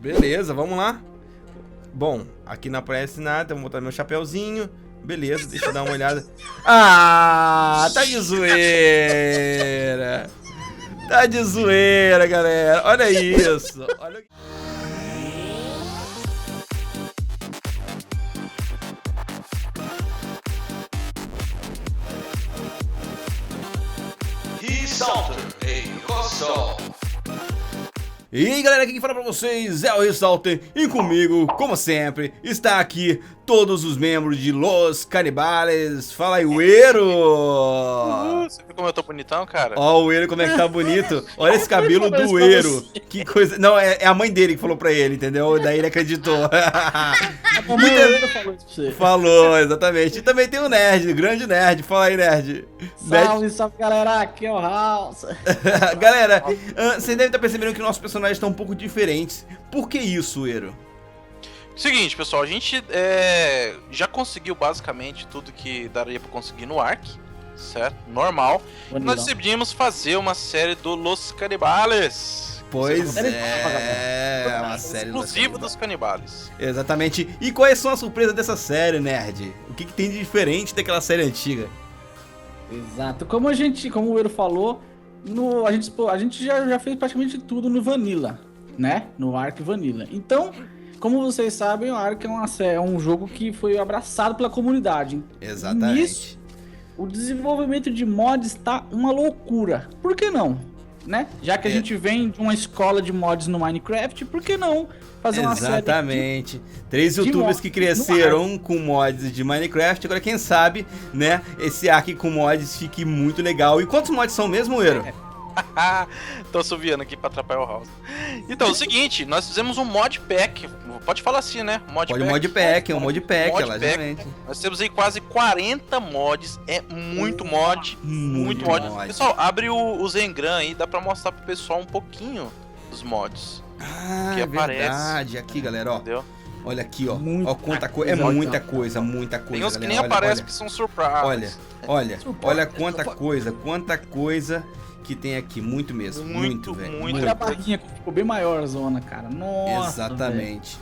Beleza, vamos lá. Bom, aqui não aparece nada, vou botar meu chapéuzinho. Beleza, deixa eu dar uma olhada. Ah, tá de zoeira. Tá de zoeira, galera. Olha isso. Olha... Ressalter e Cossol. E aí galera, aqui quem fala pra vocês é o Ressalter e comigo, como sempre, está aqui todos os membros de Los Canibales. Fala aí, Uero! Você viu como eu tô bonitão, cara? Ó o Uero como é que tá bonito. Olha esse cabelo do Uero. Que coisa... Não, é a mãe dele que falou pra ele, entendeu? Daí ele acreditou. A mamãe Uero falou isso pra você. Falou, exatamente. E também tem o Nerd, o grande Nerd. Fala aí, Nerd. Salve, salve galera, aqui é o House. Galera, vocês devem estar percebendo que nossos personagens estão um pouco diferentes. Por que isso, Uero? Seguinte, pessoal, a gente já conseguiu basicamente tudo que daria pra conseguir no Ark, certo? Normal. E nós decidimos fazer uma série do Los Canibales. Pois é, uma série exclusiva dos canibales. Exatamente. E quais são as surpresas dessa série, Nerd? O que tem de diferente daquela série antiga? Exato. Como o Uero falou, a gente já fez praticamente tudo no Vanilla, né? No Ark Vanilla. Então, como vocês sabem, o Ark é um jogo que foi abraçado pela comunidade. Exatamente. Nisso, o desenvolvimento de mods tá uma loucura. Por que não? Né? Já que a gente vem de uma escola de mods no Minecraft, por que não fazer uma série? Exatamente. 3 youtubers que cresceram com mods de Minecraft. Agora, quem sabe, né? Esse Ark com mods fique muito legal. E quantos mods são mesmo, Uero? Tô assoviando aqui pra atrapalhar o House. Então, é o seguinte, nós fizemos um mod pack. Pode falar assim, né? Um mod pack, logicamente. Nós temos aí quase 40 mods. É muito mod. Muito mod. Pessoal, abre o Zengran aí, dá pra mostrar pro pessoal um pouquinho dos mods. Ah, que é aparece. verdade. Aqui, galera, ó. Entendeu? Olha aqui, ó. Ó quanta coisa. É muita coisa, muita coisa. Tem uns que galera. nem aparecem que são surpresas. Olha quanta coisa que tem aqui, muito mesmo, muito, velho. Olha a barrinha, ficou bem maior a zona, cara. Nossa,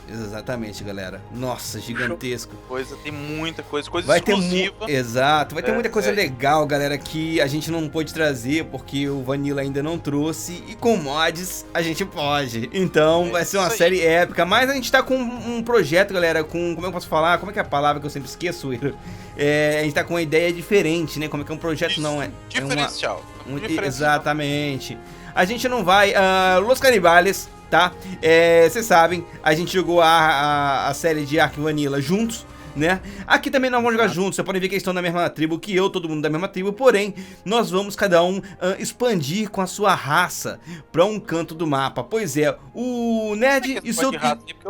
exatamente, galera. Nossa, gigantesco. Tem muita coisa vai exclusiva. Exato, vai ter muita coisa legal, galera, que a gente não pôde trazer porque o Vanilla ainda não trouxe e com mods a gente pode. Então vai ser uma série épica, mas a gente tá com um projeto, galera, como é que eu posso falar? Como é que é a palavra que eu sempre esqueço, Will? A gente tá com uma ideia diferente, né? Como é que é um projeto? Isso, não é diferencial. Exatamente. A gente não vai... Los Canibales, tá? Vocês sabem, a gente jogou a série de Ark Vanilla juntos, né? Aqui também nós vamos jogar juntos. Vocês podem ver que eles estão na mesma tribo que eu, todo mundo da mesma tribo. Porém, nós vamos cada um expandir com a sua raça pra um canto do mapa. Pois é, o Nerd e seu...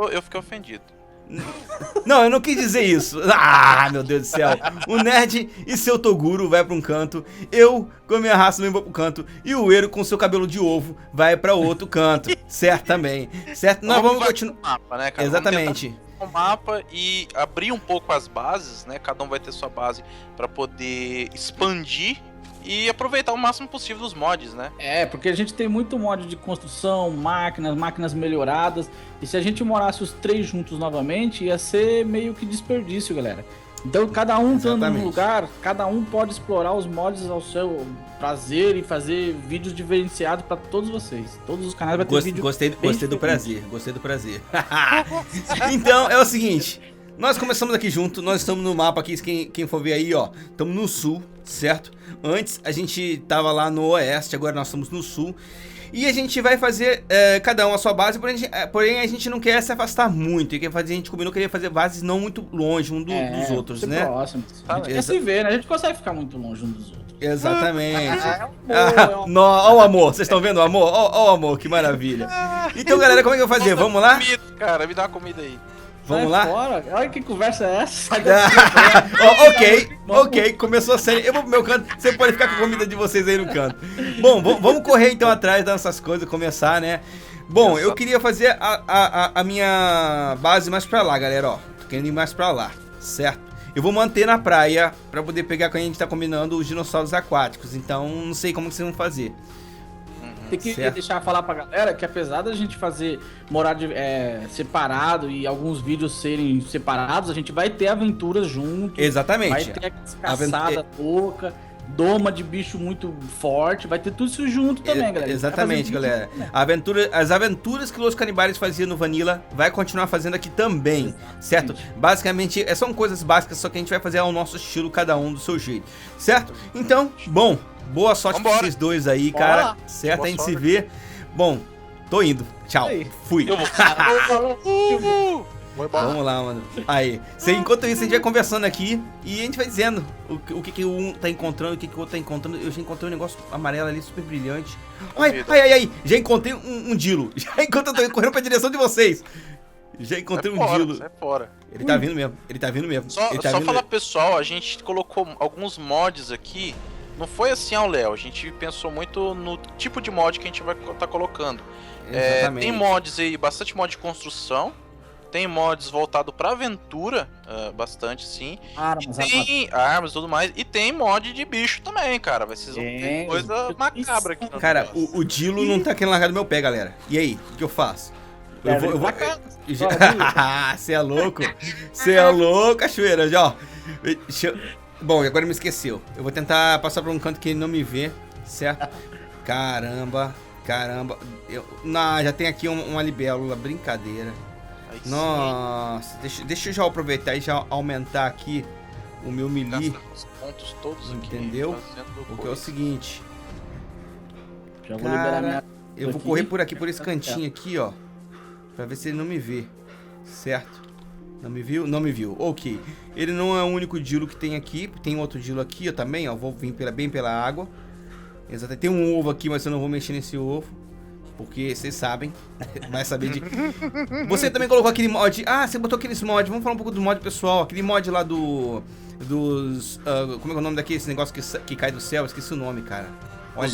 Eu fiquei ofendido. Não, eu não quis dizer isso. Ah, meu Deus do céu. O Nerd e seu Toguro vai pra um canto. Eu, com a minha raça, também vou pro canto. E o Uero, com seu cabelo de ovo, vai pra outro canto. Certo também. Certo? Nós vamos continuar. Mapa, né, cara? Exatamente. O mapa e abrir um pouco as bases, né? Cada um vai ter sua base pra poder expandir e aproveitar o máximo possível dos mods, né? Porque a gente tem muito mod de construção, máquinas melhoradas. E se a gente morasse os 3 juntos novamente, ia ser meio que desperdício, galera. Então cada um estando num lugar, cada um pode explorar os mods ao seu prazer e fazer vídeos diferenciados pra todos vocês. Todos os canais vai ter vídeo. Gostei do prazer. Então é o seguinte. Nós começamos aqui junto, nós estamos no mapa aqui, quem for ver aí, ó, estamos no sul, certo? Antes a gente tava lá no oeste, agora nós estamos no sul. E a gente vai fazer cada um a sua base, porém a gente não quer se afastar muito. A gente combinou que ia fazer bases não muito longe um dos outros, né? Próximo. Quer se ver, né? A gente consegue ficar muito longe um dos outros. Exatamente. Ó o amor, vocês estão vendo o amor? Ó o amor, que maravilha. Então galera, como é que eu vou fazer? Vamos lá? Cara, me dá uma comida aí. Vamos lá? Fora. Olha que conversa é essa. Ok, começou a série. Eu vou pro meu canto, você pode ficar com a comida de vocês aí no canto. Bom, vamos correr então atrás dessas coisas, começar, né? Bom, eu queria fazer a minha base mais pra lá, galera, ó. Tô querendo ir mais pra lá, certo? Eu vou manter na praia pra poder pegar, quando a gente tá combinando, os dinossauros aquáticos. Então, não sei como que vocês vão fazer. tem que certo? deixar falar pra galera que apesar da gente fazer morar separado e alguns vídeos serem separados, a gente vai ter aventuras juntos. Exatamente. Vai ter caçada louca, doma de bicho muito forte, vai ter tudo isso junto também, galera. Exatamente, galera. As aventuras que Los Canibales fazia no Vanilla, vai continuar fazendo aqui também, Exatamente. certo? Basicamente, são coisas básicas, só que a gente vai fazer ao nosso estilo, cada um do seu jeito, certo? Então, bom, boa sorte pra vocês dois aí, Bora cara, lá. certo? Boa A gente sorte. se vê. Bom, tô indo. Tchau. Aí. Fui. Eu vou. Vou embora. Vamos lá, mano. Aí. Enquanto isso, a gente vai conversando aqui e a gente vai dizendo o que um tá encontrando, o que o outro tá encontrando. Eu já encontrei um negócio amarelo ali, super brilhante. Ai. Já encontrei um Dilo. Já enquanto eu tô correndo pra direção de vocês. Já encontrei um Dilo. Sai fora. Ele tá vindo mesmo. Ele tá vindo mesmo. Só Ele tá vindo falar pro pessoal, a gente colocou alguns mods aqui. Não foi assim ao Léo, a gente pensou muito no tipo de mod que a gente vai estar colocando. Exatamente. Tem mods aí, bastante mod de construção. Tem mods voltado pra aventura, bastante sim. Armas, E tem armas e tudo mais. E tem mod de bicho também, cara. Vocês vão ter coisa macabra aqui no Cara, negócio. o Dilo não tá querendo largar do meu pé, galera. E aí, o que eu faço? Eu vou. Você é louco? Você é louco, cachoeira, ó. Bom, agora me esqueceu. Eu vou tentar passar por um canto que ele não me vê, certo? Caramba. Já tem aqui uma libélula, brincadeira. Aí sim, Nossa, deixa eu já aproveitar e já aumentar aqui o meu melee. gasta os pontos todos aqui. Entendeu? Fazendo Porque é o coisa. seguinte, Já vou liberar minha... eu vou correr por aqui, por esse cantinho aqui, ó. Pra ver se ele não me vê. Certo? Não me viu? Não me viu. Ok. Ele não é o único Dilo que tem aqui. Tem outro Dilo aqui, ó, também, ó. Vou vir bem pela água. Exato. Tem um ovo aqui, mas eu não vou mexer nesse ovo. Porque vocês sabem. Vai saber de... Você também colocou aquele mod... Ah, você botou aqueles mods. Vamos falar um pouco do mod pessoal. Aquele mod lá dos... como é o nome daquele negócio que cai do céu? Esqueci o nome, cara. Olha...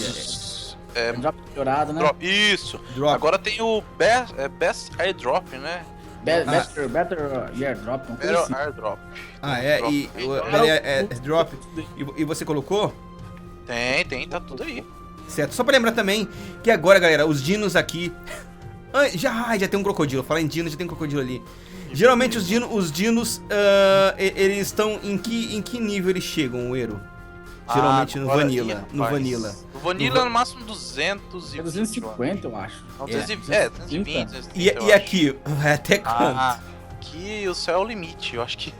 Drop piorado, né? Isso. Drop. Agora tem o Best Airdrop, né? Better Drop, uma coisa assim. Better Airdrop. Ah, é? E drop. E você colocou? Tem, tá tudo aí. Certo. Só pra lembrar também que agora, galera, os dinos aqui... Já tem um crocodilo. Falar em dino, já tem um crocodilo ali. Geralmente os dinos, eles estão... Em que nível eles chegam, o Ero? Geralmente no Vanilla. No Vanilla. No Vanilla no máximo 200 e... 250, eu acho. Não, 220, 230, E aqui? Vai até quanto? Aqui o céu é o limite. Eu acho que...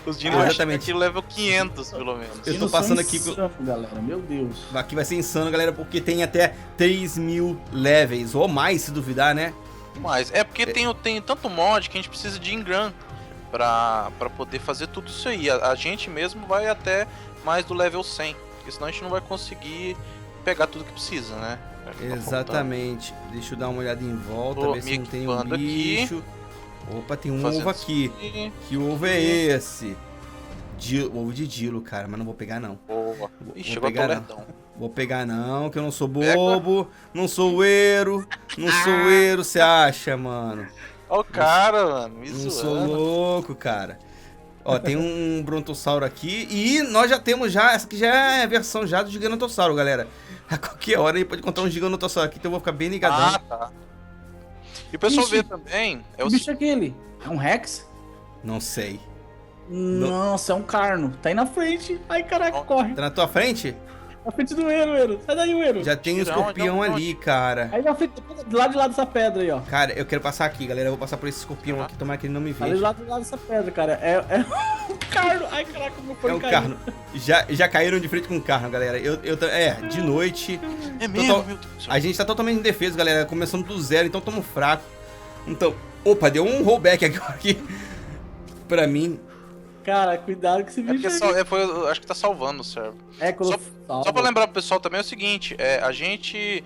Os dinos exatamente. aqui level 500, pelo menos. Eu tô passando aqui... galera, meu Deus. Aqui vai ser insano, galera, porque tem até 3.000 levels. Ou mais, se duvidar, né? Mas é porque tem tanto mod que a gente precisa de engram pra poder fazer tudo isso aí. A gente mesmo vai até mais do level 100, porque senão a gente não vai conseguir pegar tudo que precisa, né? Exatamente. Deixa eu dar uma olhada em volta, Tô ver se me não tem um equipando bicho. aqui. Opa, tem um Fazendo ovo aqui. assim. Que ovo é esse? Ovo de Dilo, cara, mas não vou pegar não. Boa. Ih, Vou chegou pegar não. toletão. Vou pegar não, que eu não sou bobo, não sou Ero, você acha, mano? Ó o cara, mano, me Não sou zoando. louco, cara. Ó, tem um brontossauro aqui e nós já temos essa que já é a versão já do Giganotossauro, galera. A qualquer hora aí pode encontrar um Giganotossauro aqui, então eu vou ficar bem ligadão. Tá. E o pessoal Ixi, vê também, é o Que bicho é aquele? É um Rex? Não sei. Nossa, é um carno. Tá aí na frente. Ai, caraca, corre. Tá na tua frente? Na frente do Ero. Sai daí, Ero. Já tem um Onde? escorpião Onde? ali, cara. Aí na frente, do lado de lá dessa pedra aí, ó. Cara, eu quero passar aqui, galera. Eu vou passar por esse escorpião aqui, tomara que ele não me Ali do veja. lado dessa pedra, cara. É um carno. Ai, caraca, meu É foi um carno. Já caíram de frente com um carno, galera. De noite. É mesmo, Total- meu Deus do céu. A gente tá totalmente indefeso, galera. Começando do zero, então tamo fraco. Então, opa, deu um rollback aqui pra mim. Cara, cuidado com esse É bicho porque aí. acho que tá salvando o server. É, quando Só pra lembrar pro pessoal também é o seguinte, a gente...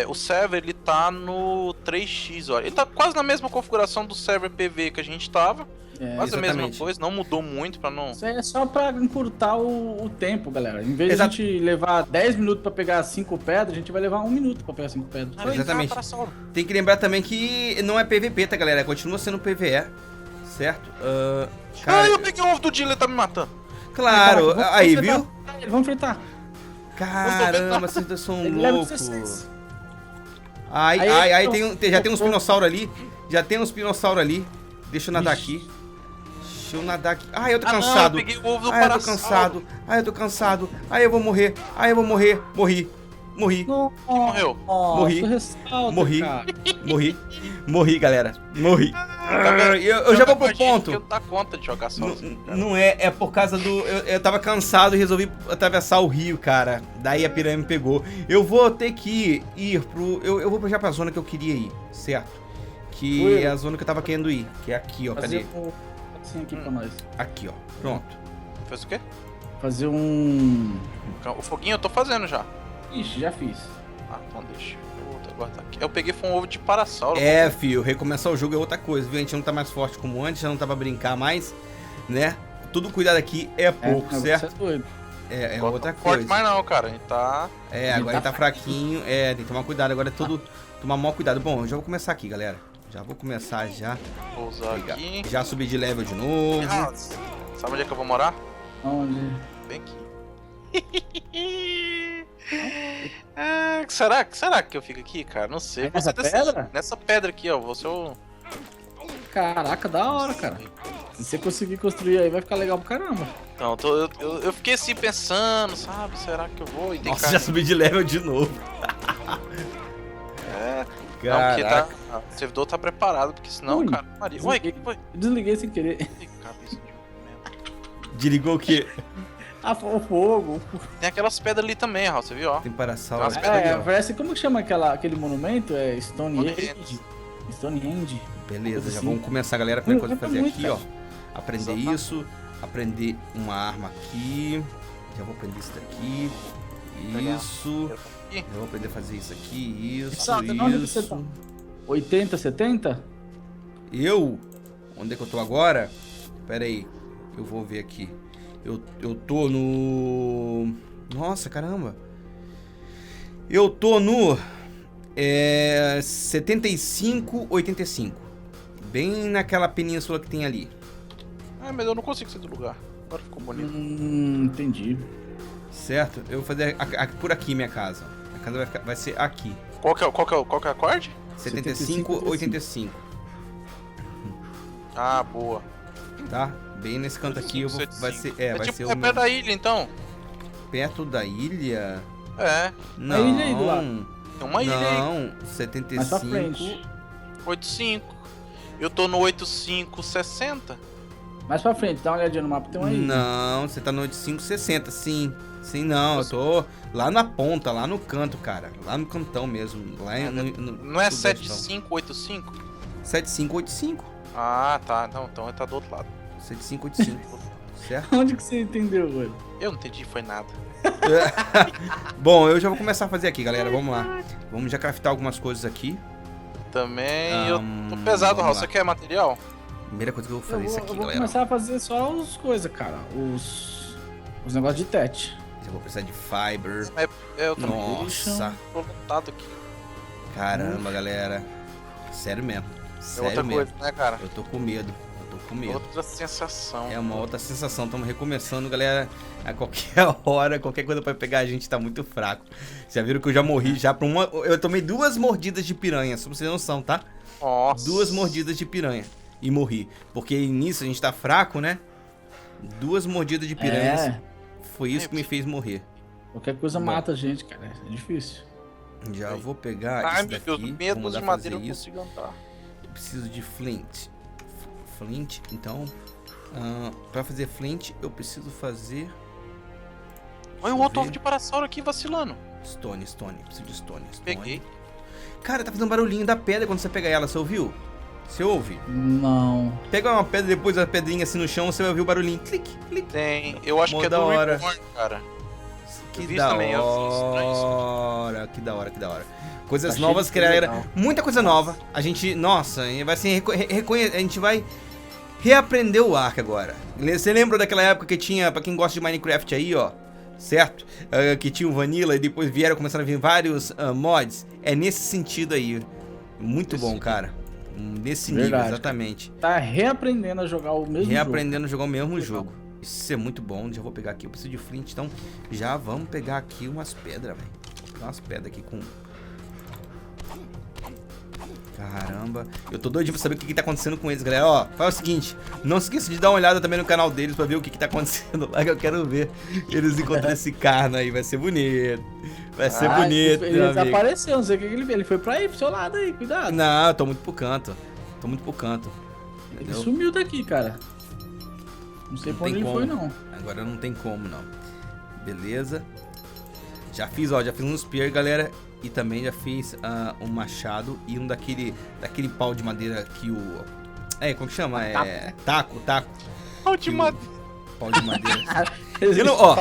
o server, ele tá no 3x, olha. Ele tá quase na mesma configuração do server PV que a gente tava. Quase a mesma exatamente. coisa, não mudou muito pra não... Isso aí é só pra encurtar o tempo, galera. Em vez de a Exato. gente levar 10 minutos pra pegar 5 pedras, a gente vai levar 1 minuto pra pegar 5 pedras. Exatamente. Tem que lembrar também que não é PVP, tá, galera? Continua sendo PVE, certo? Cara, eu peguei o ovo do dia, ele tá me matando. claro, Caraca, aí, vamos viu? enfrentar. Vamos enfrentar. Caramba, vocês dois são Ele leva loucos. 16. Ai, já tem uns pinossauros ali. Já tem uns pinossauros ali. Deixa eu nadar aqui. Deixa eu nadar aqui. Ai, eu tô cansado. Não, eu peguei o ovo do ai, eu tô cansado. Ai, eu tô cansado. Ai, eu vou morrer. Ai, eu vou morrer. Morri. Quem morreu? Morri. Ressalta, Morri. cara. Morri, galera. Morri. Eu já vou pro ponto. Eu dá conta de jogar sozinho. Não é por causa do... Eu tava cansado e resolvi atravessar o rio, cara. Daí a piranha me pegou. Eu vou ter que ir pro... Eu vou já pra zona que eu queria ir, certo? Que é a zona que eu tava querendo ir. Que é aqui, ó. Cadê? Assim aqui pra nós. Aqui, ó. Pronto. Fez o quê? Fazer um... O foguinho eu tô fazendo já. Ixi, já fiz. Ah, então deixa. Eu vou guardar aqui. Eu peguei foi um ovo de parasauro. É, filho, recomeçar o jogo é outra coisa, viu? A gente não tá mais forte como antes, já não tá pra brincar mais, né? Tudo cuidado aqui é pouco, certo? É outra coisa. Forte mais não, cara. A gente tá... agora ele tá fraquinho. Tem que tomar cuidado. Agora é tudo... Tomar maior cuidado. Bom, eu já vou começar aqui, galera. Já vou começar já. Vou usar aqui. Já subir de level de novo. Sabe onde é que eu vou morar? Onde? Bem aqui. Será que eu fico aqui, cara? Não sei. Nessa pedra? Nessa pedra aqui, ó. Você o... Caraca, da hora, cara. Se você conseguir construir aí, vai ficar legal pra caramba. Não, eu fiquei assim pensando, sabe? Será que eu vou? E nossa, já subi de level de novo. Não, porque o servidor tá preparado, porque senão, cara... Maria... Ué, que foi? Desliguei sem querer. Desligou o quê? O fogo. Tem aquelas pedras ali também, Raul, você viu, ó? Tem parasauro. Parece... Como que chama aquele monumento? É Stonehenge? Stonehenge. Beleza, já vamos começar, galera. A primeira coisa a fazer aqui, ó. Aprender isso. Aprender uma arma aqui. Já vou aprender isso daqui. Isso. Já vou aprender a fazer isso aqui. Isso, isso. 80, 70? Onde é que eu tô agora? Pera aí. Eu vou ver aqui. Eu tô no... Nossa, caramba. Eu tô no... 75, 85. Bem naquela península que tem ali. Mas eu não consigo sair do lugar. Agora ficou bonito. Entendi. Certo? Eu vou fazer por aqui minha casa. A casa vai ser aqui. Qual que é a acorde? 75, 85. Ah, boa. Tá? Bem nesse canto aqui eu vou, vai ser... vai tipo, ser o perto meu... da ilha, então. Perto da ilha? É. Não. A ilha aí do lado. Tem uma ilha aí. Não, 75... Mais pra frente. 85. Eu tô no 8560. Mais pra frente, dá uma olhadinha no mapa, tem uma ilha. Não, você tá no 8560, sim. Sim, não, eu tô lá na ponta, lá no canto, cara. Lá no cantão mesmo. Lá não é 7585? 7585. Ah, tá. Não, então ele tá do outro lado. 7585, certo? Onde que você entendeu, velho? Eu não entendi, foi nada. Bom, eu já vou começar a fazer aqui, galera. Vamos lá. Vamos já craftar algumas coisas aqui. Também eu tô pesado, Raul. Você quer material? Primeira coisa que eu vou fazer isso aqui, galera. Eu vou começar a fazer só as coisas, cara. Os negócios de tete. Eu vou precisar de fiber. Eu também. Nossa. Tô lotado aqui. Caramba, galera. Sério mesmo. Sério outra mesmo. coisa, né, cara? Eu tô com medo. Outra sensação. É uma outra sensação. Estamos recomeçando, galera. A qualquer hora, qualquer coisa pra pegar a gente tá muito fraco. Já viram que eu já morri já pra uma... Eu tomei 2 mordidas de piranha, só pra vocês terem noção, tá? Nossa. 2 mordidas de piranha. E morri. Porque nisso a gente tá fraco, né? 2 mordidas de piranhas. Foi isso que me fez morrer. Qualquer coisa mata a gente, cara. É difícil. Já vou pegar isso daqui. Deus, medo de madeira eu consigo andar. Eu preciso de flint. Flint, então... pra fazer flint, eu preciso fazer... Olha o outro ovo de parasauro aqui vacilando. Stone. Preciso de stone. Peguei. Cara, tá fazendo barulhinho da pedra quando você pega ela, você ouviu? Você ouve? Não. Pega uma pedra, depois a pedrinha assim no chão, você vai ouvir o barulhinho. Clique, clique. Tem. Eu acho que é do Reborn, cara. Que da hora. Que da hora. Coisas novas, galera. Muita coisa nova. A gente, nossa, vai ser a gente vai reaprender o Ark agora. Você lembra daquela época que tinha, pra quem gosta de Minecraft aí, ó, certo? Que tinha o Vanilla e depois começaram a vir vários mods. É nesse sentido aí. Muito bom, cara. Nesse nível, exatamente. Tá reaprendendo a jogar o mesmo jogo. Isso é muito bom. Já vou pegar aqui. Eu preciso de flint, então já vamos pegar aqui umas pedras, velho. Vou pegar umas pedras aqui com... Caramba, eu tô doidinho pra saber o que tá acontecendo com eles, galera. Ó, faz o seguinte, não se esqueça de dar uma olhada também no canal deles pra ver o que tá acontecendo lá, que eu quero ver eles encontrando esse carno aí, vai ser bonito. Vai ser bonito, ele desapareceu, não sei o que ele foi pra aí, pro seu lado aí, cuidado. Não, eu tô muito pro canto. Ele sumiu daqui, cara. Não sei pra onde ele foi, não. Agora não tem como, não. Beleza. Já fiz um spear, galera. E também já fiz um machado e um daquele pau de madeira que o... como que chama? Taco. Pau de madeira. Pau de madeira. Eu não, ó.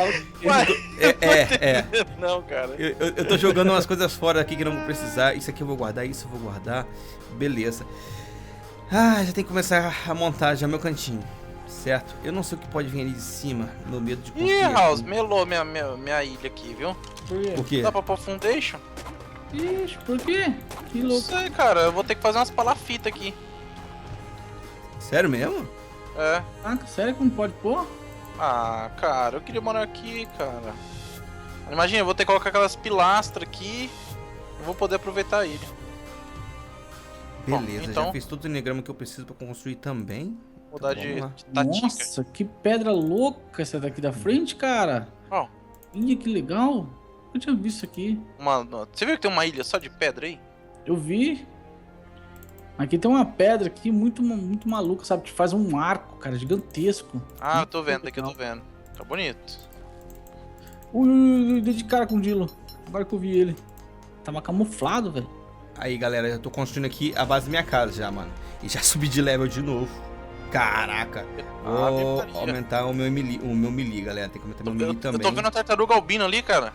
Não, cara. Eu tô jogando umas coisas fora aqui que não vou precisar. Isso aqui eu vou guardar, isso eu vou guardar. Beleza. Já tem que começar a montar já meu cantinho. Certo? Eu não sei o que pode vir ali de cima. Meu medo de construir. Ih, House, melou minha ilha aqui, viu? Por quê? Dá pra pôr foundation? Ixi, por quê? Que Não louco. sei, cara. Eu vou ter que fazer umas palafitas aqui. Sério mesmo? É. Ah, sério que não pode pôr? Ah, cara, eu queria morar aqui, cara. Imagina, eu vou ter que colocar aquelas pilastras aqui. Eu vou poder aproveitar a ilha. Beleza, Bom, então... já fiz todo o enneagrama que eu preciso pra construir também. Mudar Então, vamos lá. de tática. Nossa, que pedra louca essa daqui da frente, cara. Ó, Ih, que legal. Eu tinha visto isso aqui. você viu que tem uma ilha só de pedra aí? Eu vi. Aqui tem uma pedra aqui muito maluca, sabe? Que faz um arco, cara, gigantesco. Ah, eu tô vendo aqui, eu tô vendo. Tá bonito. Ui, dei de cara com o Dilo. Agora que eu vi ele. Tava camuflado, velho. Aí, galera, eu tô construindo aqui a base da minha casa já, mano. E já subi de level de novo. Caraca. Vou aumentar o meu melee, galera. Tem que aumentar meu melee também. Eu tô vendo a tartaruga albina ali, cara.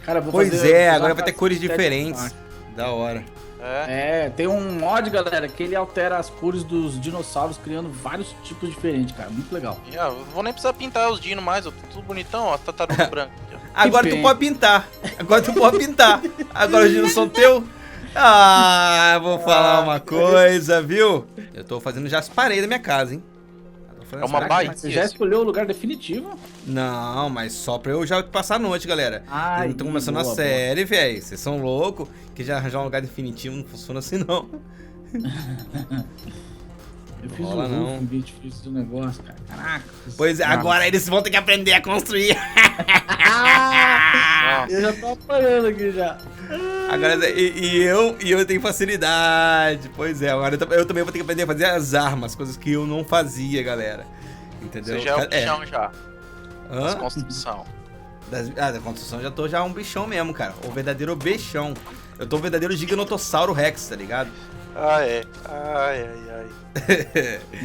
Cara, vou Pois fazer, é, agora vai ter cores diferentes. Da hora. Tem um mod, galera, que ele altera as cores dos dinossauros, criando vários tipos diferentes, cara. Muito legal. Eu vou nem precisar pintar os dinos mais, ó. Tudo bonitão, ó. As tartarugas brancas aqui, ó. Agora tu pode pintar. Agora os dinos são teus. Vou falar uma coisa, viu? Eu tô fazendo já as paredes da minha casa, hein? É uma baía. Você já escolheu o lugar definitivo? Não, mas só pra eu já passar a noite, galera. Ai, eu não tô começando a série, velho. Vocês são loucos. Que já arranjar um lugar definitivo não funciona assim, não. Eu fiz o roof, fiz o negócio, cara. Caraca. Pois é, agora eles vão ter que aprender a construir. Eu já tô apanhando aqui já. Agora, eu tenho facilidade. Pois é, agora eu também vou ter que aprender a fazer as armas, coisas que eu não fazia, galera. Entendeu? Você já é um bichão já. Hã? Construção. Da construção já tô um bichão mesmo, cara. O verdadeiro bichão. Eu tô um verdadeiro Giganotossauro Rex, tá ligado? Ai.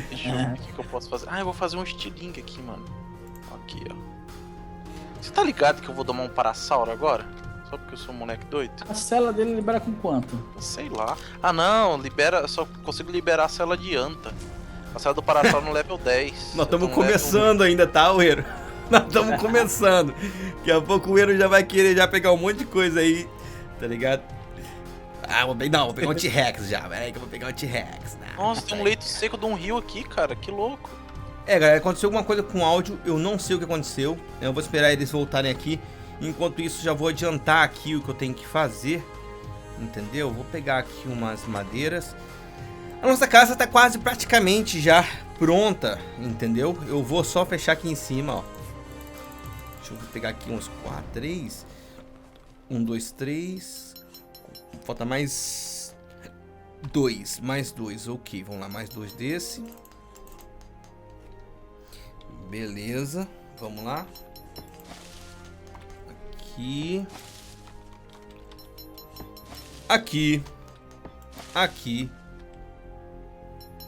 Deixa eu ver o que eu posso fazer. Eu vou fazer um estilingue aqui, mano. Aqui, ó. Você tá ligado que eu vou domar um parasauro agora? Só porque eu sou um moleque doido? A cela dele libera com quanto? Sei lá. Não, libera. Só consigo liberar a cela de anta. A cela do parasauro no level 10. Nós estamos começando ainda, tá, Uero? Nós estamos começando. Daqui a pouco o Uero já vai querer já pegar um monte de coisa aí, tá ligado? Vou pegar um T-Rex já. Peraí que eu vou pegar um T-Rex. Nossa, tem um leito seco de um rio aqui, cara. Que louco. Galera, aconteceu alguma coisa com o áudio. Eu não sei o que aconteceu. Eu vou esperar eles voltarem aqui. Enquanto isso, já vou adiantar aqui o que eu tenho que fazer. Entendeu? Vou pegar aqui umas madeiras. A nossa casa tá quase praticamente já pronta, entendeu? Eu vou só fechar aqui em cima, ó. Deixa eu pegar aqui uns 4, 3. 1, 2, 3. Falta mais 2. Mais 2, ok. Vamos lá, mais 2 desse. Beleza. Vamos lá. Aqui.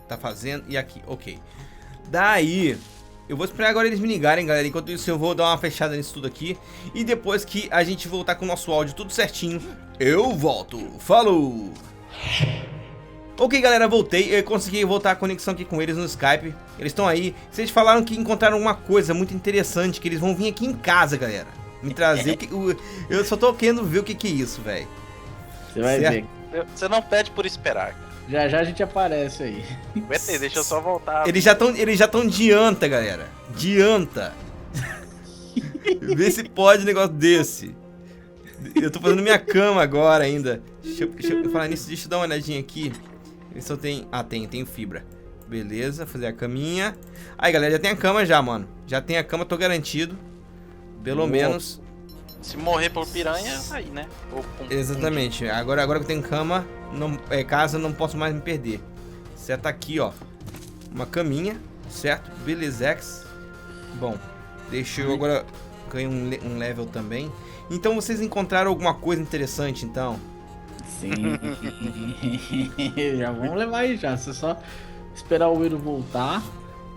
Tá fazendo. E aqui, ok. Daí, eu vou esperar agora eles me ligarem, galera. Enquanto isso, eu vou dar uma fechada nisso tudo aqui. E depois que a gente voltar com o nosso áudio tudo certinho, eu volto. Falou! Ok, galera, voltei. Eu consegui voltar a conexão aqui com eles no Skype. Eles estão aí. Vocês falaram que encontraram uma coisa muito interessante, que eles vão vir aqui em casa, galera. Me trazer eu só tô querendo ver o que é isso, velho. Você vai ver. Você não pede por esperar. Já a gente aparece aí. Aguenta aí, deixa eu só voltar. Eles já estão de anta, galera. De anta. Vê se pode um negócio desse. Eu tô fazendo minha cama agora ainda. Deixa eu falar nisso, deixa eu dar uma olhadinha aqui. Ele só tem... Ah, tem fibra. Beleza, fazer a caminha. Aí, galera, já tem a cama já, mano. Já tem a cama, tô garantido. Pelo menos... Se morrer por piranha, aí, né? Exatamente. Agora que eu tenho cama, casa, não posso mais me perder. Certo, aqui, ó. Uma caminha, certo? Belezex. Bom, deixa eu agora ganhar um level também. Então vocês encontraram alguma coisa interessante, então? Sim. Já vamos levar aí já. Você só esperar o Eiro voltar.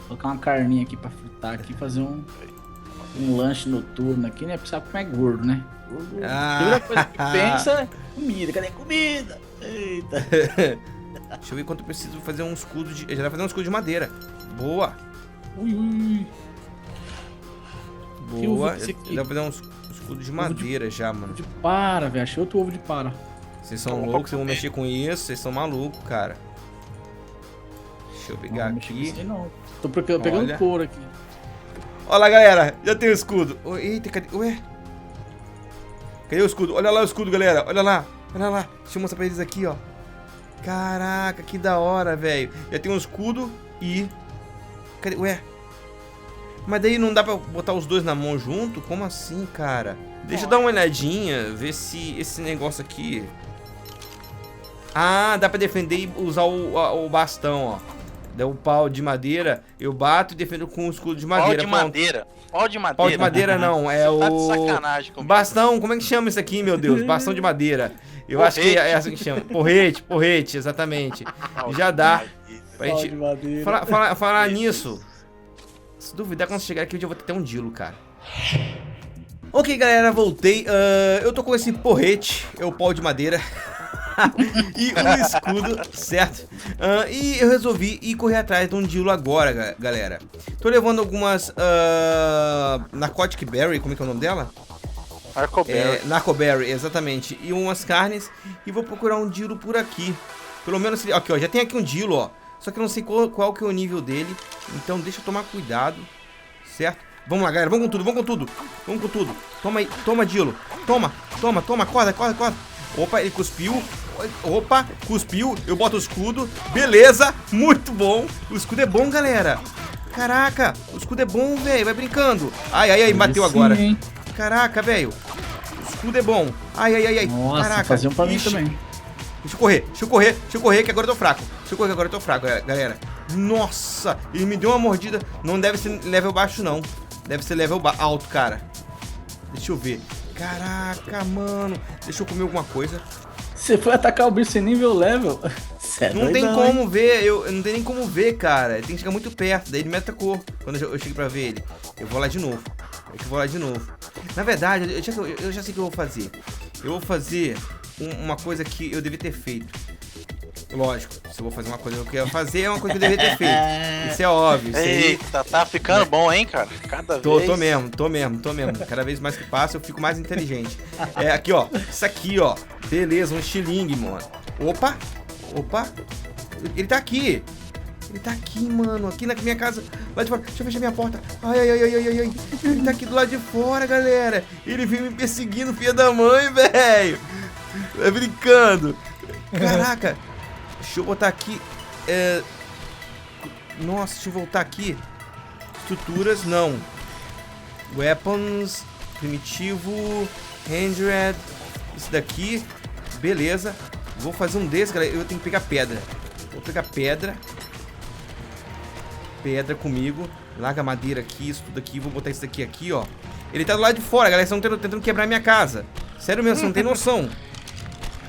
Colocar uma carninha aqui pra fritar aqui, fazer um lanche noturno aqui, né? Precisa comer gordo, né? A primeira coisa que pensa é comida. Cadê comida? Eita. Deixa eu ver quanto eu preciso fazer um escudo de... Já vai fazer um escudo de madeira. Boa. Ui. Boa. Já vai fazer um escudo de madeira já, mano. De para, velho. Achei outro ovo de para. Vocês são loucos, vocês vão mexer com isso. Vocês são malucos, cara. Deixa eu pegar aqui. Não. Tô pegando couro aqui. Olha lá, galera. Já tem o escudo. Eita, cadê? Ué? Cadê o escudo? Olha lá o escudo, galera. Olha lá. Olha lá. Deixa eu mostrar pra eles aqui, ó. Caraca, que da hora, velho. Já tem um escudo e... Cadê? Ué? Mas daí não dá pra botar os dois na mão junto? Como assim, cara? Deixa eu dar uma olhadinha, ver se esse negócio aqui... Ah, dá pra defender e usar o bastão, ó. Dá o pau de madeira, eu bato e defendo com o escudo de madeira. Pau de madeira. Pau de madeira. Pau de madeira não, é Você tá de o... sacanagem comigo. Bastão, como é que chama isso aqui, meu Deus? Bastão de madeira. Eu acho que é assim que chama. Porrete, exatamente. Já dá pra gente... Falar nisso... Se duvidar, quando chegar aqui, eu já vou ter até um Dilo, cara. Ok, galera, voltei. Eu tô com esse porrete, é o pau de madeira. E o escudo, certo? E eu resolvi ir correr atrás de um Dilo agora, galera. Tô levando algumas Narcotic Berry, como é que é o nome dela? Narcoberry, exatamente. E umas carnes. E vou procurar um Dilo por aqui. Pelo menos, aqui ó, já tem aqui um Dilo, ó. Só que eu não sei qual que é o nível dele. Então deixa eu tomar cuidado. Certo? Vamos lá, galera. Vamos com tudo, vamos com tudo. Vamos com tudo. Toma aí. Toma, Dilo. Toma. Corda. Opa, ele cuspiu. Opa, cuspiu. Eu boto o escudo. Beleza. Muito bom. O escudo é bom, galera. Caraca. O escudo é bom, velho. Vai brincando. Ai. Bateu agora. Hein? Caraca, velho. O escudo é bom. Ai. Nossa, caraca. fazer um pra mim também. Deixa eu correr, que agora eu tô fraco. Galera. Nossa, ele me deu uma mordida. Não deve ser level baixo, não. Deve ser level alto, cara. Deixa eu ver. Caraca, mano. Deixa eu comer alguma coisa. Você foi atacar o bicho sem nível level? Não tem como ver, eu não tem nem como ver, cara. Tem que chegar muito perto, daí ele me atacou. Quando eu cheguei pra ver ele. Eu vou lá de novo. Na verdade, eu já sei o que eu vou fazer. Eu vou fazer uma coisa que eu devia ter feito. Lógico, se eu vou fazer uma coisa que eu ia fazer, é uma coisa que eu devia ter feito. Isso é óbvio. Eita, tá ficando bom, hein, cara? Cada vez. Tô mesmo. Cada vez mais que passa, eu fico mais inteligente. Aqui, ó. Isso aqui, ó. Beleza, um estilingue, mano. Opa. Ele tá aqui. Mano. Aqui na minha casa. Lá de fora. Deixa eu fechar minha porta. Ai. Ele tá aqui do lado de fora, galera. Ele veio me perseguindo, filha da mãe, velho. É brincando. Caraca. Deixa eu botar aqui. Nossa, deixa eu voltar aqui. Estruturas, não. Weapons. Primitivo. Handred. Isso daqui. Beleza. Vou fazer um desses, galera. Eu tenho que pegar pedra. Vou pegar pedra. Pedra comigo. Larga a madeira aqui, isso tudo aqui. Vou botar isso daqui aqui, ó. Ele tá do lado de fora, galera. Vocês estão tentando quebrar minha casa. Sério mesmo, você não tem noção.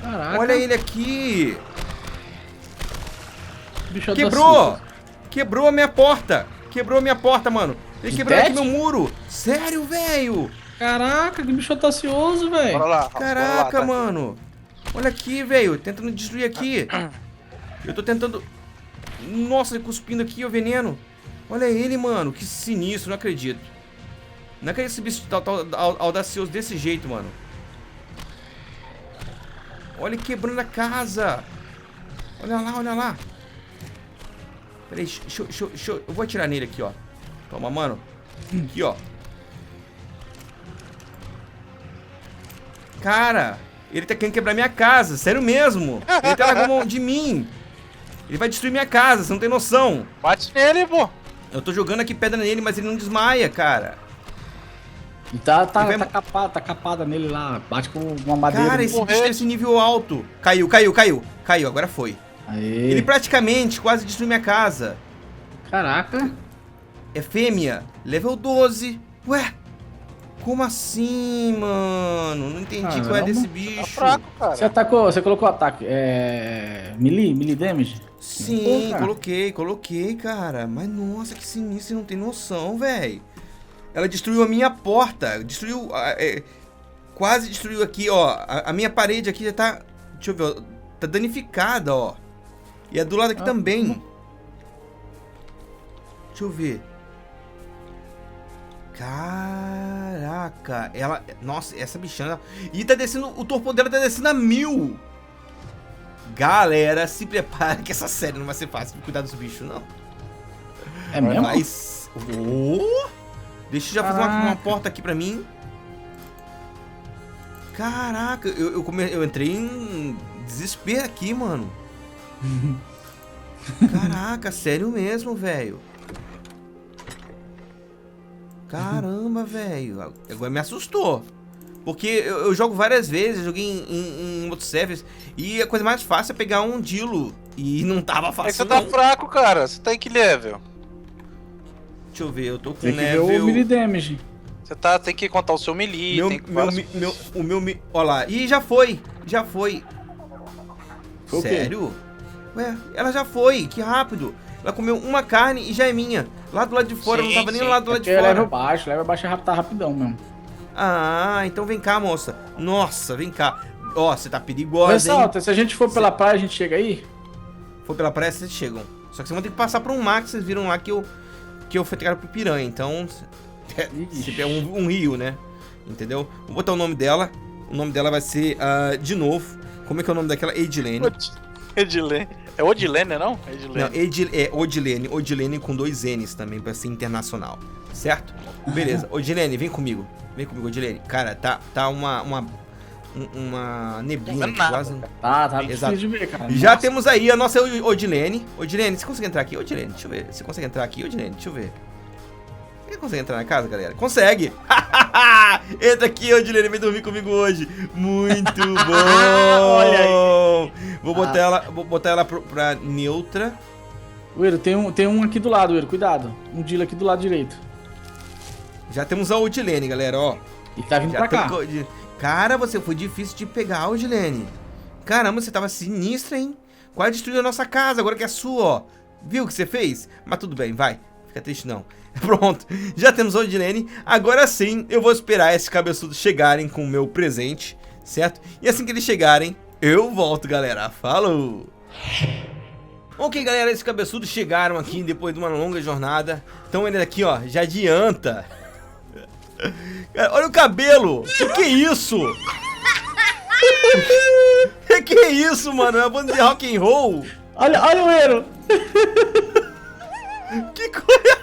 Caraca. Olha ele aqui. Bicho Quebrou a minha porta. Mano. Ele quebrou aqui meu muro. Sério, velho. Caraca, que bicho audacioso, velho. Bora lá. Caraca, mano. Olha aqui, velho. Tentando destruir aqui. Eu tô tentando... Nossa, ele cuspindo aqui o veneno. Olha ele, mano. Que sinistro, não acredito. Não acredito esse bicho tá audacioso desse jeito, mano. Olha ele quebrando a casa. Olha lá. Peraí, eu vou atirar nele aqui, ó. Toma, mano. Aqui, ó. Cara, ele tá querendo quebrar minha casa. Sério mesmo. Ele tá largando mão de mim. Ele vai destruir minha casa, você não tem noção. Bate nele, pô. Eu tô jogando aqui pedra nele, mas ele não desmaia, cara. E tá capada nele lá. Bate com uma madeira. Cara, esse bicho tem esse nível alto. Caiu, agora foi. Aê. Ele praticamente quase destruiu minha casa. Caraca. É fêmea, level 12. Ué, como assim, mano? Não entendi qual é desse bicho. Tá fraco, cara. Você colocou ataque, melee damage? Sim, coloquei, cara. Mas nossa, que sinistro, você não tem noção, velho. Ela destruiu a minha porta, quase destruiu aqui, ó. A minha parede aqui já tá, deixa eu ver, ó, tá danificada, ó. E a do lado aqui também. Deixa eu ver. Caraca, nossa, essa bichana. E tá descendo, o torpor dela tá descendo a 1000. Galera, se prepara que essa série não vai ser fácil de cuidar dos bichos, não. É mesmo? Mas... deixa eu já fazer uma porta aqui pra mim. Caraca, eu entrei em desespero aqui, mano. Caraca, sério mesmo, velho. Caramba, velho. Agora me assustou. Porque eu jogo várias vezes, eu joguei em outros servers, e a coisa mais fácil é pegar um Dilo. E não tava fácil, você tá fraco, cara. Você tá em que level? Deixa eu ver, eu tô com Tem que level... ver o melee damage. Você tem que contar o seu melee, Olha lá. Ih, já foi. Foi sério? Ué, ela já foi, que rápido. Ela comeu uma carne e já é minha. Lá do lado de fora, não tava nem lá do lado de fora. Level baixo tá rapidão mesmo. Ah, então vem cá, moça. Nossa, vem cá. Ó, você tá perigosa, Ressalta, se a gente for pela praia, a gente chega aí? For pela praia, vocês chegam. Só que vocês vão ter que passar por um mar que vocês viram lá que eu fui pegar pro piranha. Então, é um rio, né? Entendeu? Vou botar o nome dela. O nome dela vai ser, de novo, como é que é o nome daquela? Edilene. Edilene. É Odilene, não? Edilene. Não, é Odilene. Odilene com 2 N's também, pra ser internacional. Certo? Beleza. Odilene, vem comigo. Vem comigo, Odilene. Cara, tá uma neblina aqui, quase. Tá exato. Difícil de ver, cara. Já temos aí a nossa Odilene. Odilene, você consegue entrar aqui? Odilene, deixa eu ver. Você consegue entrar aqui, Odilene? Deixa eu ver. Você consegue entrar na casa, galera? Consegue! Entra aqui, Odilene, vem dormir comigo hoje. Muito bom! Olha aí. Vou botar ela pra neutra. Uiro, tem um aqui do lado, Uiro, cuidado. Um Dilo aqui do lado direito. Já temos a Odilene, galera, ó. E tá vindo pra cá. Cara, você foi difícil de pegar, Odilene. Caramba, você tava sinistra, hein? Quase destruiu a nossa casa, agora que é sua, ó. Viu o que você fez? Mas tudo bem, vai. Fica triste não. Pronto, já temos a Odilene. Agora sim, eu vou esperar esses cabeçudos chegarem com o meu presente, certo? E assim que eles chegarem, eu volto, galera. Falou! Ok, galera, esses cabeçudos chegaram aqui depois de uma longa jornada. Então ele aqui, ó, já adianta. Olha o cabelo! Que é isso? Que é isso, mano? É uma banda de rock and roll? Olha o Uiro! Que coisa!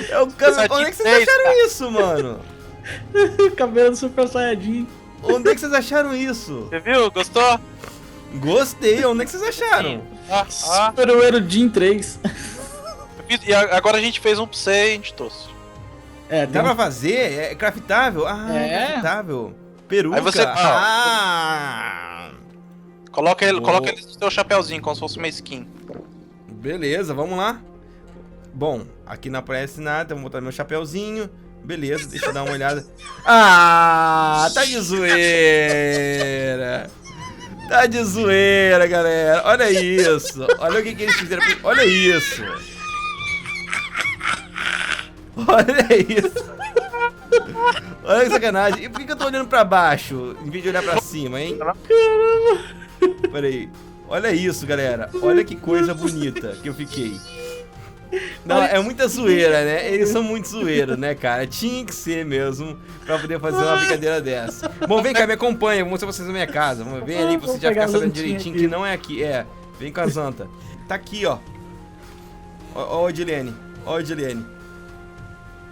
É o cabelo. Onde é que vocês acharam isso, mano? Cabelo super saiyajin. Onde é que vocês acharam isso? Você viu? Gostou? Gostei, onde é que vocês acharam? Super Uiro Jin 3. E agora a gente fez um pra você e a gente trouxe. Dá pra fazer? É craftável? Ah, é craftável. Peruca. Aí você... Ah! Coloca ele no seu chapéuzinho, como se fosse uma skin. Beleza, vamos lá. Bom, aqui não aparece nada, vou botar meu chapéuzinho. Beleza, deixa eu dar uma olhada. Ah, tá de zoeira. Tá de zoeira, galera. Olha isso. Olha o que eles fizeram. Olha isso. Olha isso. Olha que sacanagem. E por que eu tô olhando pra baixo em vez de olhar pra cima, hein? Pera aí. Olha isso, galera. Olha que coisa bonita que eu fiquei. Não, é muita zoeira, né? Eles são muito zoeiros, né, cara? Tinha que ser mesmo pra poder fazer uma brincadeira dessa. Bom, vem cá, me acompanha. Vou mostrar vocês na minha casa. Vamos ver ali pra você já ficar sabendo direitinho que não é aqui. É, vem com a Zanta. Tá aqui, ó. Ó, Odilene. Ó, Odilene.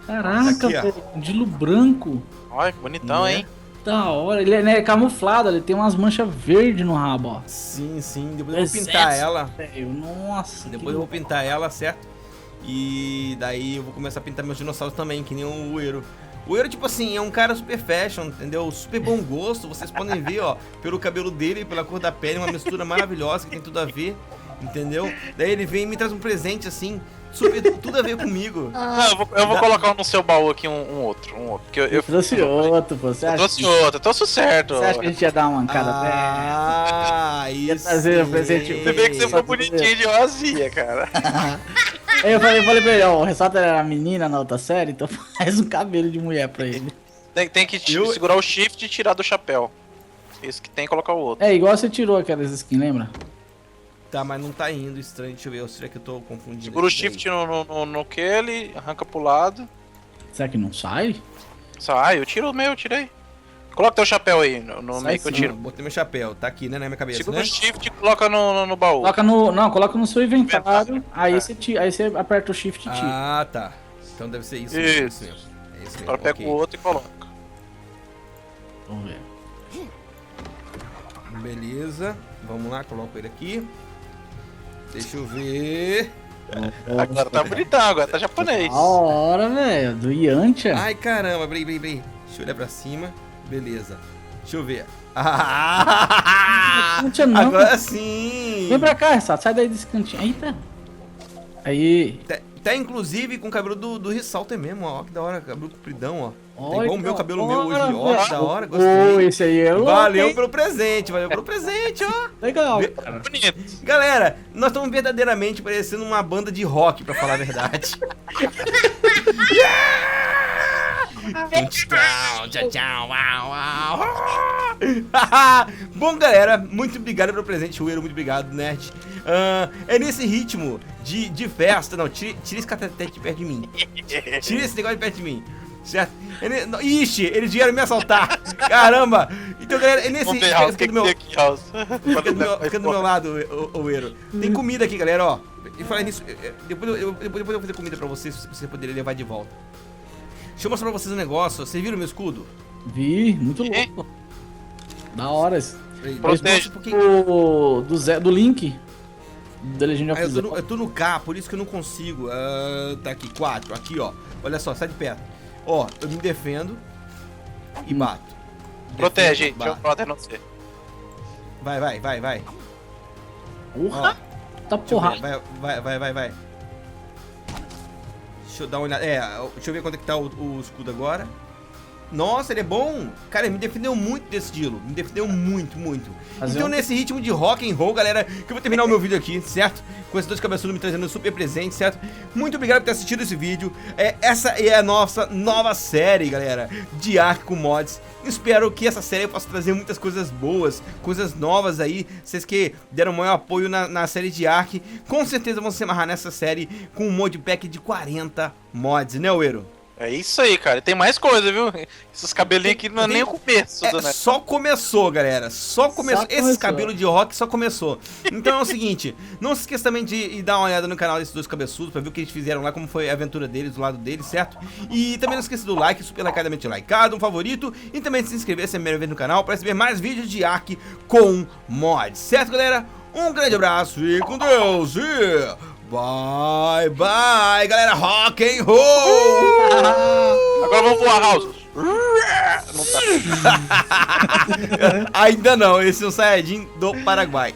Caraca, Aqui, velho. Dilo branco. Olha, que bonitão, hein? da hora. Ele é camuflado, ele tem umas manchas verdes no rabo, ó. Sim, depois eu vou pintar ela. Velho, nossa. Depois eu vou pintar ela, certo? E daí eu vou começar a pintar meus dinossauros também, que nem o Uero. O Uero, tipo assim, é um cara super fashion, entendeu? Super bom gosto, vocês podem ver, ó, pelo cabelo dele, pela cor da pele, uma mistura maravilhosa que tem tudo a ver, entendeu? Daí ele vem e me traz um presente, assim, super, tudo a ver comigo. Eu vou colocar no seu baú aqui um outro. Porque eu trouxe outro, pô. Você acha trouxe outro, trouxe certo. Você acha que a gente ia dar uma mancada isso. Trazer um presente. Você vê que você foi bonitinho de rosinha, cara. Eu falei pra ele, ó, o Ressalta era menina na outra série, então faz um cabelo de mulher pra ele. Tem que segurar o shift e tirar do chapéu. Isso que tem e colocar o outro. É, igual você tirou aquelas skins, lembra? Tá, mas não tá indo, estranho. Deixa eu ver, será que eu tô confundindo? Segura o shift no que ele, arranca pro lado. Será que não sai? Sai, eu tiro o meu, eu tirei. Coloca teu chapéu aí, no meio que eu tiro. Botei meu chapéu, tá aqui, né, na minha cabeça, Segura né? o shift e coloca no baú. Coloca no seu inventário, aí você aperta o shift e tira. Ah, tá. Então deve ser isso. Isso. É isso mesmo. Agora pega o outro e coloca. Vamos ver. Beleza. Vamos lá, coloco ele aqui. Deixa eu ver. Agora tá bonitão, agora tá japonês. Da hora, velho. Do Yantia. Ai, caramba, peraí. Deixa eu olhar pra cima. Beleza. Deixa eu ver. Ah, não. Agora sim. Vem pra cá, Ressalta. Sai daí desse cantinho. Eita. Aí. Tá inclusive com o cabelo do Ressalter mesmo, ó. Que da hora, cabelo compridão, ó. Olha, Tá igual o meu cabelo meu hoje, ó. velho. Que da hora, gostei. Esse aí é louco, Valeu hein? pelo presente, ó. Legal. Tá bonito. Galera, nós estamos verdadeiramente parecendo uma banda de rock, pra falar a verdade. Tchau, Bom, galera, muito obrigado pelo presente, Uero, muito obrigado, Nerd. É nesse ritmo de festa, não, tira esse catete de perto de mim. Tira esse negócio de perto de mim. Certo? Ixi, eles vieram me assaltar. Caramba. Então, galera, é nesse ritmo. Fica do meu lado, o Uero. Tem comida aqui, galera, ó. E falar nisso, depois eu vou fazer comida pra vocês, se você poderia levar de volta. Deixa eu mostrar pra vocês um negócio. Vocês viram meu escudo? Vi, muito louco. Da hora. Protege. Do Link. Da Legend of Zelda. Eu tô no K, por isso que eu não consigo. Tá aqui, 4. Aqui, ó. Olha só, sai de perto. Ó, eu me defendo e bato. Protege, deixa eu proteger você. Vai. Porra! Tá porra. Vai. Deixa eu dar uma olhada. Deixa eu ver quanto é que tá o escudo agora. Nossa, ele é bom. Cara, ele me defendeu muito desse estilo. Me defendeu muito. Então, nesse ritmo de rock and roll, galera, que eu vou terminar o meu vídeo aqui, certo? Com esses dois cabeçudos me trazendo um super presente, certo? Muito obrigado por ter assistido esse vídeo. Essa é a nossa nova série, galera, de Ark com mods. Espero que essa série possa trazer muitas coisas boas, coisas novas aí. Vocês que deram maior apoio na série de Ark, com certeza vão se amarrar nessa série com um modpack de 40 mods, né, Uero? É isso aí, cara. Tem mais coisa, viu? Esses cabelinhos aqui não é nem o começo, né? Só começou, galera. Só começou. Esses cabelos de rock só começou. Então é o seguinte, não se esqueça também de dar uma olhada no canal desses dois cabeçudos pra ver o que eles fizeram lá, como foi a aventura deles, do lado deles, certo? E também não esqueça do like, super likeadamente likeado, um favorito, e também de se inscrever se é a primeira vez no canal pra receber mais vídeos de Ark com mods, certo, galera? Um grande abraço e com Deus e... Bye, galera, rock and roll! Agora vamos voar, House. Não tá. Ainda não, esse é o Saiyajin do Paraguai.